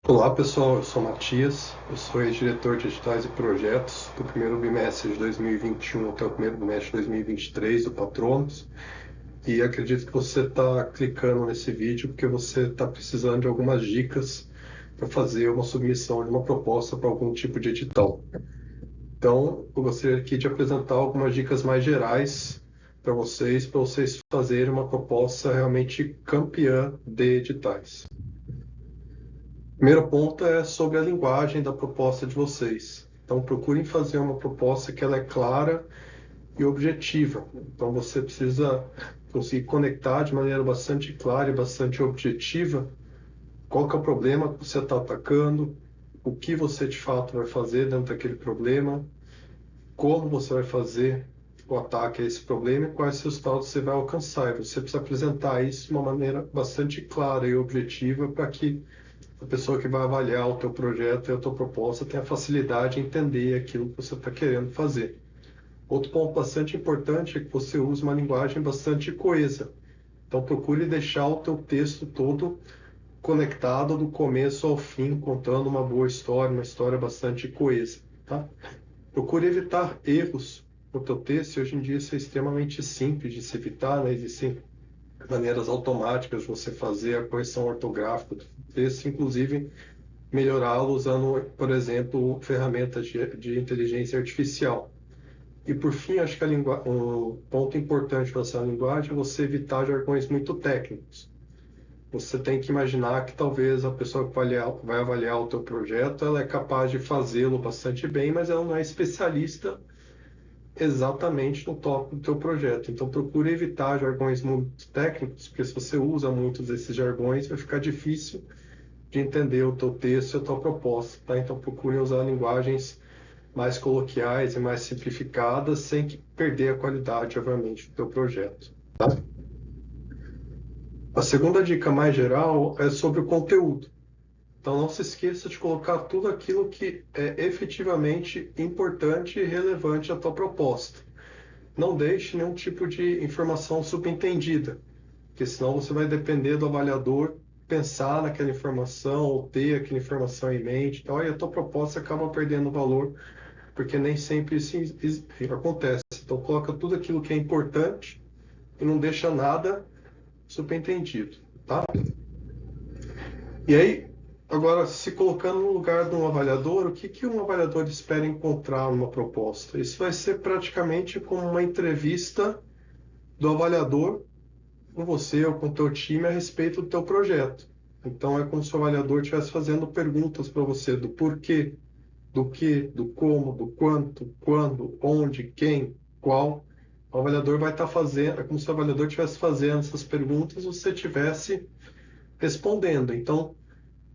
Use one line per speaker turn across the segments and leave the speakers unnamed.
Olá pessoal, eu sou Matias, eu sou ex-diretor de editais e projetos do primeiro bimestre de 2021 até o primeiro bimestre de 2023 do Patronos, e acredito que você está clicando nesse vídeo porque você está precisando de algumas dicas para fazer uma submissão de uma proposta para algum tipo de edital. Então, eu gostaria aqui de apresentar algumas dicas mais gerais para vocês fazerem uma proposta realmente campeã de editais. Primeiro ponto é sobre a linguagem da proposta de vocês. Então, procurem fazer uma proposta que ela é clara e objetiva. Então, você precisa conseguir conectar de maneira bastante clara e bastante objetiva qual que é o problema que você está atacando, o que você de fato vai fazer dentro daquele problema, como você vai fazer o ataque a esse problema e quais resultados você vai alcançar. E você precisa apresentar isso de uma maneira bastante clara e objetiva para que a pessoa que vai avaliar o teu projeto e a tua proposta tenha facilidade em entender aquilo que você está querendo fazer. Outro ponto bastante importante é que você use uma linguagem bastante coesa. Então procure deixar o teu texto todo conectado do começo ao fim, contando uma boa história, uma história bastante coesa. Tá? Procure evitar erros no teu texto, e hoje em dia isso é extremamente simples de se evitar, né? Existem maneiras automáticas de você fazer a correção ortográfica do texto, inclusive melhorá-lo usando, por exemplo, ferramentas de inteligência artificial. E por fim, acho que um ponto importante para essa linguagem é você evitar jargões muito técnicos. Você tem que imaginar que talvez a pessoa que vai avaliar o teu projeto, ela é capaz de fazê-lo bastante bem, mas ela não é especialista exatamente no tópico do teu projeto. Então procure evitar jargões muito técnicos, porque se você usa muitos desses jargões, vai ficar difícil de entender o teu texto e a tua proposta, tá? Então procure usar linguagens mais coloquiais e mais simplificadas, sem que perder a qualidade, obviamente, do teu projeto, tá? A segunda dica mais geral é sobre o conteúdo. Então não se esqueça de colocar tudo aquilo que é efetivamente importante e relevante à tua proposta. Não deixe nenhum tipo de informação subentendida, porque senão você vai depender do avaliador pensar naquela informação ou ter aquela informação em mente. Então, aí a tua proposta acaba perdendo valor, porque nem sempre isso acontece. Então, coloca tudo aquilo que é importante e não deixa nada subentendido, tá? E aí, agora, se colocando no lugar de um avaliador, o que que um avaliador espera encontrar numa proposta? Isso vai ser praticamente como uma entrevista do avaliador com você ou com o teu time a respeito do teu projeto. Então é como se o avaliador estivesse fazendo perguntas para você do porquê, do que, do como, do quanto, quando, onde, quem, qual. O avaliador vai estar fazendo, é como se o avaliador estivesse fazendo essas perguntas e você estivesse respondendo. Então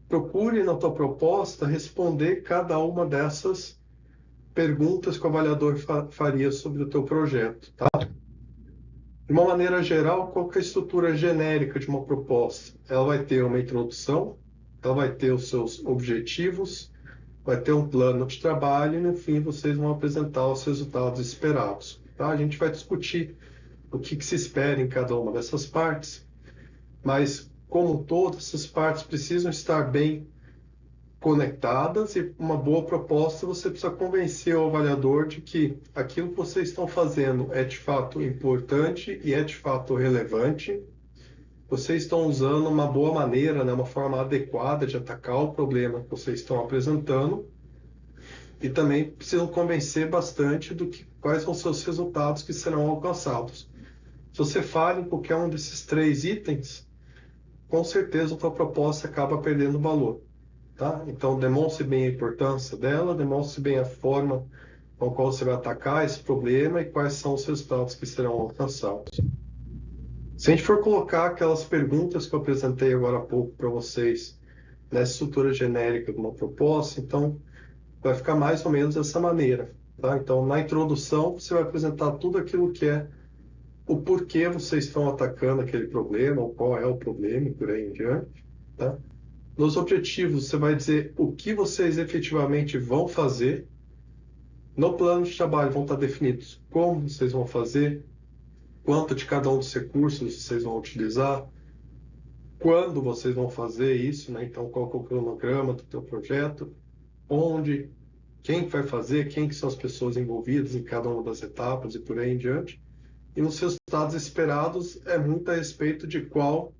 procure na tua proposta responder cada uma dessas perguntas que o avaliador faria sobre o teu projeto, tá? De uma maneira geral, qual que é a estrutura genérica de uma proposta? Ela vai ter uma introdução, ela vai ter os seus objetivos, vai ter um plano de trabalho e, no fim, vocês vão apresentar os resultados esperados. Tá? A gente vai discutir o que se espera em cada uma dessas partes, mas, como todas, essas partes precisam estar bem conectadas e uma boa proposta, você precisa convencer o avaliador de que aquilo que vocês estão fazendo é de fato importante e é de fato relevante. Vocês estão usando uma boa maneira, né, uma forma adequada de atacar o problema que vocês estão apresentando e também precisam convencer bastante do que quais são os seus resultados que serão alcançados. Se você falha em qualquer um desses três itens, com certeza a sua proposta acaba perdendo valor. Tá? Então, demonstre bem a importância dela, demonstre bem a forma com a qual você vai atacar esse problema e quais são os resultados que serão alcançados. Se a gente for colocar aquelas perguntas que eu apresentei agora há pouco para vocês nessa estrutura genérica de uma proposta, então vai ficar mais ou menos dessa maneira. Tá? Então, na introdução, você vai apresentar tudo aquilo que é o porquê vocês estão atacando aquele problema, ou qual é o problema e por aí em diante. Tá? Nos objetivos, você vai dizer o que vocês efetivamente vão fazer. No plano de trabalho vão estar definidos como vocês vão fazer, quanto de cada um dos recursos vocês vão utilizar, quando vocês vão fazer isso, né? Então, qual que é o cronograma do teu projeto, onde, quem vai fazer, quem que são as pessoas envolvidas em cada uma das etapas e por aí em diante. E nos resultados esperados é muito a respeito de qual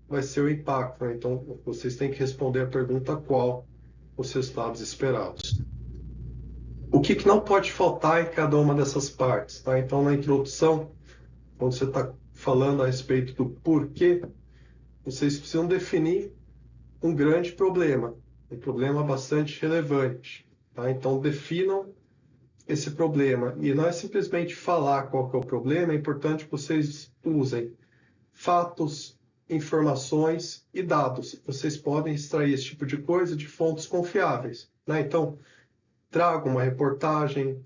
vai ser o impacto, né? Então, vocês têm que responder a pergunta qual os resultados esperados. O que não pode faltar em cada uma dessas partes, tá? Então, na introdução, quando você está falando a respeito do porquê, vocês precisam definir um grande problema, um problema bastante relevante, tá? Então, definam esse problema. E não é simplesmente falar qual que é o problema, é importante que vocês usem fatos, informações e dados. Vocês podem extrair esse tipo de coisa de fontes confiáveis, né? Então, traga uma reportagem,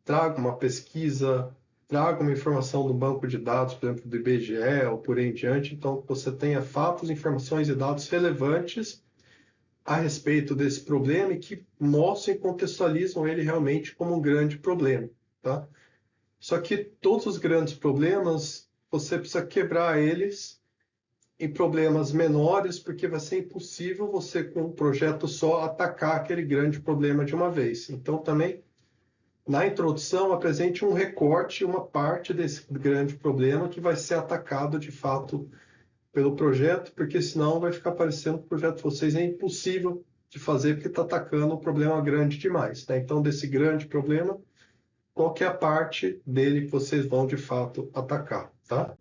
traga uma pesquisa, traga uma informação do banco de dados, por exemplo, do IBGE ou por aí em diante. Então, você tenha fatos, informações e dados relevantes a respeito desse problema e que mostrem e contextualizam ele realmente como um grande problema, tá? Só que todos os grandes problemas, você precisa quebrar eles em problemas menores, porque vai ser impossível você, com um projeto só, atacar aquele grande problema de uma vez. Então, também, na introdução, apresente um recorte, uma parte desse grande problema que vai ser atacado, de fato, pelo projeto, porque senão vai ficar parecendo que o projeto de vocês é impossível de fazer, porque está atacando um problema grande demais, né? Então, desse grande problema, qual que é a parte dele que vocês vão, de fato, atacar, tá?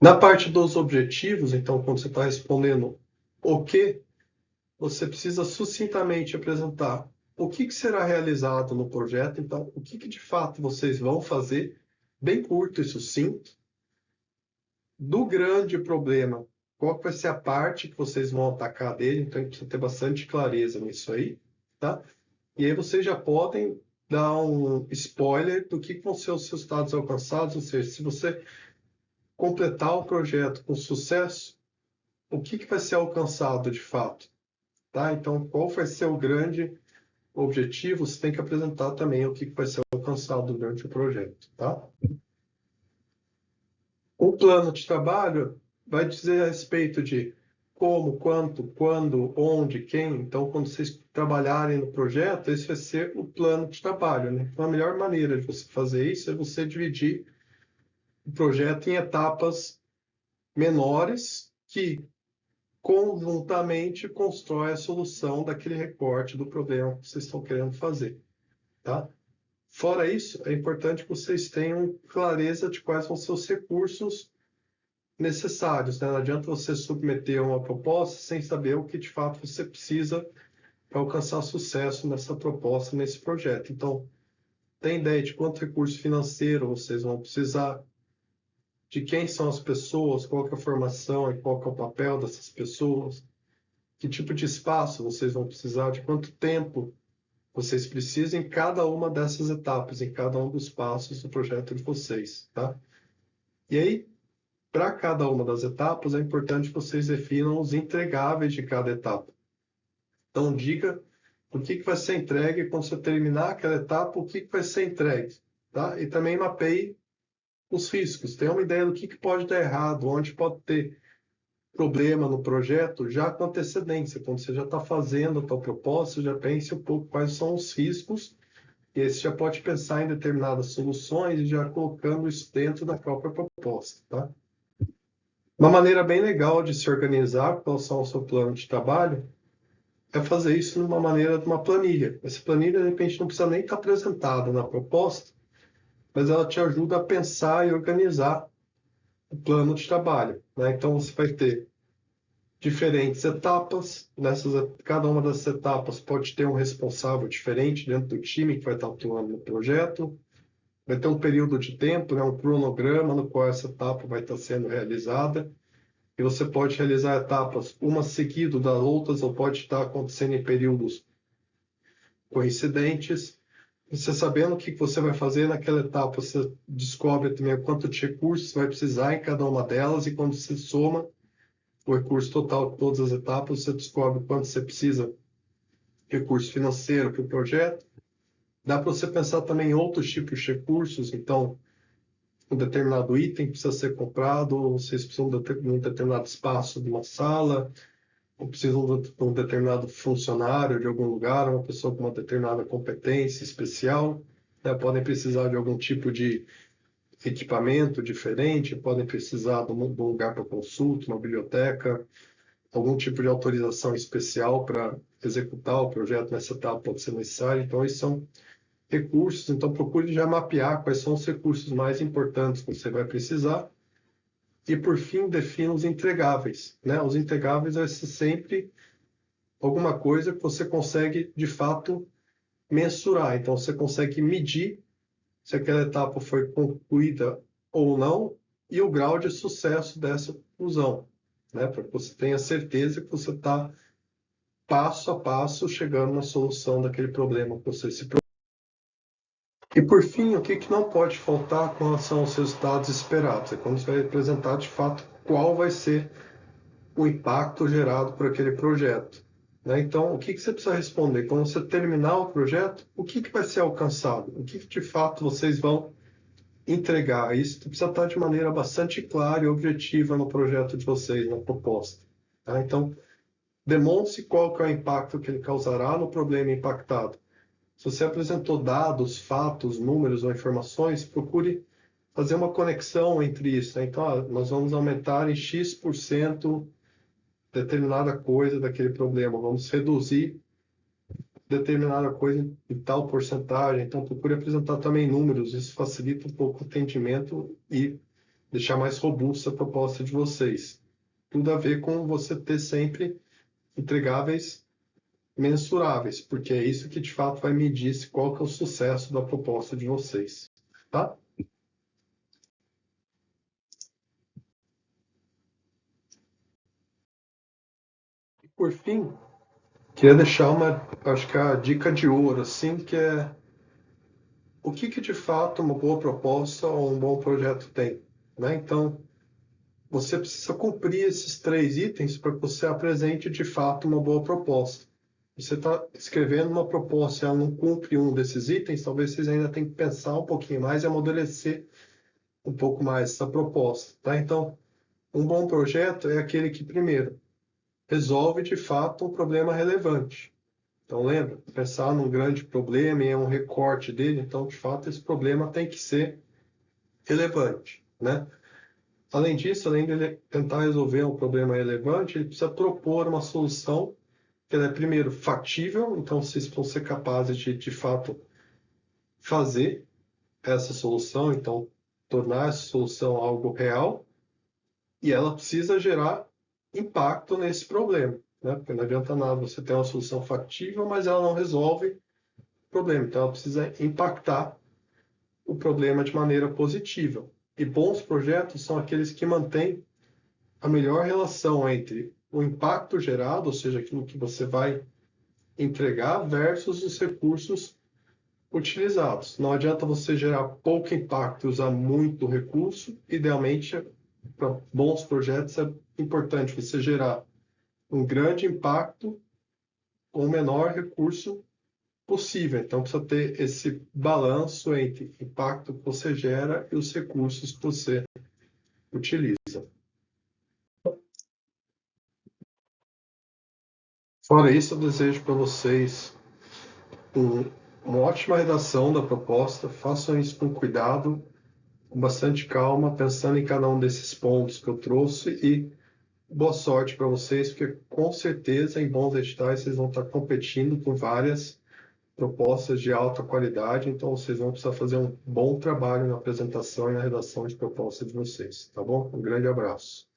Na parte dos objetivos, então, quando você está respondendo o que, você precisa sucintamente apresentar o que será realizado no projeto, então, o que de fato vocês vão fazer, bem curto e sucinto, do grande problema, qual vai ser a parte que vocês vão atacar dele, então precisa ter bastante clareza nisso aí, tá? E aí vocês já podem dar um spoiler do que vão ser os resultados alcançados, ou seja, se você completar o projeto com sucesso, o que vai ser alcançado de fato, tá? Então, qual vai ser o grande objetivo? Você tem que apresentar também o que vai ser alcançado durante o projeto, tá? O plano de trabalho vai dizer a respeito de como, quanto, quando, onde, quem. Então, quando vocês trabalharem no projeto, esse vai ser o plano de trabalho, né? Então, a melhor maneira de você fazer isso é você dividir o projeto em etapas menores que conjuntamente constrói a solução daquele recorte do problema que vocês estão querendo fazer, tá? Fora isso, é importante que vocês tenham clareza de quais vão ser os recursos necessários, né? Não adianta você submeter uma proposta sem saber o que de fato você precisa para alcançar sucesso nessa proposta, nesse projeto. Então, tem ideia de quanto recurso financeiro vocês vão precisar, de quem são as pessoas, qual que é a formação e qual que é o papel dessas pessoas, que tipo de espaço vocês vão precisar, de quanto tempo vocês precisam em cada uma dessas etapas, em cada um dos passos do projeto de vocês, tá? E aí, para cada uma das etapas, é importante que vocês definam os entregáveis de cada etapa. Então, diga o que vai ser entregue quando você terminar aquela etapa, o que vai ser entregue, tá? E também mapeie os riscos. Tenha uma ideia do que pode dar errado, onde pode ter problema no projeto, já com antecedência. Quando você já está fazendo a tua proposta, já pense um pouco quais são os riscos, e aí você já pode pensar em determinadas soluções e já colocando isso dentro da própria proposta, tá? Uma maneira bem legal de se organizar com relação ao seu plano de trabalho é fazer isso numa maneira de uma planilha. Essa planilha, de repente, não precisa nem estar apresentada na proposta, mas ela te ajuda a pensar e organizar o plano de trabalho, né? Então, você vai ter diferentes etapas. Cada uma dessas etapas pode ter um responsável diferente dentro do time que vai estar atuando no projeto. Vai ter um período de tempo, né, um cronograma no qual essa etapa vai estar sendo realizada. E você pode realizar etapas uma seguida das outras, ou pode estar acontecendo em períodos coincidentes. E você sabendo o que você vai fazer naquela etapa, você descobre também quanto de recursos você vai precisar em cada uma delas, e quando você soma o recurso total de todas as etapas, você descobre quanto você precisa de recurso financeiro para o projeto. Dá para você pensar também em outros tipos de recursos. Então, um determinado item precisa ser comprado, ou vocês precisam de um determinado espaço de uma sala, ou precisam de um determinado funcionário de algum lugar, uma pessoa com uma determinada competência especial, né? Podem precisar de algum tipo de equipamento diferente, podem precisar de um lugar para consulta, uma biblioteca, algum tipo de autorização especial para executar o projeto nessa etapa pode ser necessário. Então, esses são recursos. Então, procure já mapear quais são os recursos mais importantes que você vai precisar. E, por fim, defina os entregáveis, né? Os entregáveis vai ser sempre alguma coisa que você consegue, de fato, mensurar. Então, você consegue medir se aquela etapa foi concluída ou não e o grau de sucesso dessa conclusão, né? Para que você tenha certeza que você está passo a passo chegando na solução daquele problema que você se propôs. E por fim, o que não pode faltar com relação aos resultados esperados? É quando você vai apresentar de fato qual vai ser o impacto gerado por aquele projeto, né? Então, o que você precisa responder? Quando você terminar o projeto, o que vai ser alcançado? O que de fato vocês vão entregar? Isso precisa estar de maneira bastante clara e objetiva no projeto de vocês, na proposta, tá? Então, demonstre qual que é o impacto que ele causará no problema impactado. Se você apresentou dados, fatos, números ou informações, procure fazer uma conexão entre isso, né? Então, nós vamos aumentar em X% determinada coisa daquele problema, vamos reduzir determinada coisa em tal porcentagem. Então, procure apresentar também números, isso facilita um pouco o entendimento e deixar mais robusta a proposta de vocês. Tudo a ver com você ter sempre entregáveis mensuráveis, porque é isso que de fato vai medir qual que é o sucesso da proposta de vocês, tá? E por fim, queria deixar acho que a dica de ouro, assim, que é o que de fato uma boa proposta ou um bom projeto tem, né? Então, você precisa cumprir esses 3 itens para que você apresente de fato uma boa proposta. Você está escrevendo uma proposta e ela não cumpre um desses itens, talvez vocês ainda tenham que pensar um pouquinho mais e amadurecer um pouco mais essa proposta, tá? Então, um bom projeto é aquele que, primeiro, resolve de fato um problema relevante. Então, lembra, pensar num grande problema e é um recorte dele, então, de fato, esse problema tem que ser relevante, né? Além disso, além de ele tentar resolver um problema relevante, ele precisa propor uma solução que ela é, primeiro, factível, então vocês vão ser capazes de fato, fazer essa solução, então, tornar essa solução algo real, e ela precisa gerar impacto nesse problema, né? Porque não adianta nada você ter uma solução factível, mas ela não resolve o problema, então ela precisa impactar o problema de maneira positiva. E bons projetos são aqueles que mantêm a melhor relação entre o impacto gerado, ou seja, aquilo que você vai entregar, versus os recursos utilizados. Não adianta você gerar pouco impacto e usar muito recurso. Idealmente, para bons projetos, é importante você gerar um grande impacto com o menor recurso possível. Então, precisa ter esse balanço entre o impacto que você gera e os recursos que você utiliza. Fora isso, eu desejo para vocês uma ótima redação da proposta. Façam isso com cuidado, com bastante calma, pensando em cada um desses pontos que eu trouxe e boa sorte para vocês, porque com certeza em bons editais vocês vão estar competindo com várias propostas de alta qualidade, então vocês vão precisar fazer um bom trabalho na apresentação e na redação de proposta de vocês, tá bom? Um grande abraço.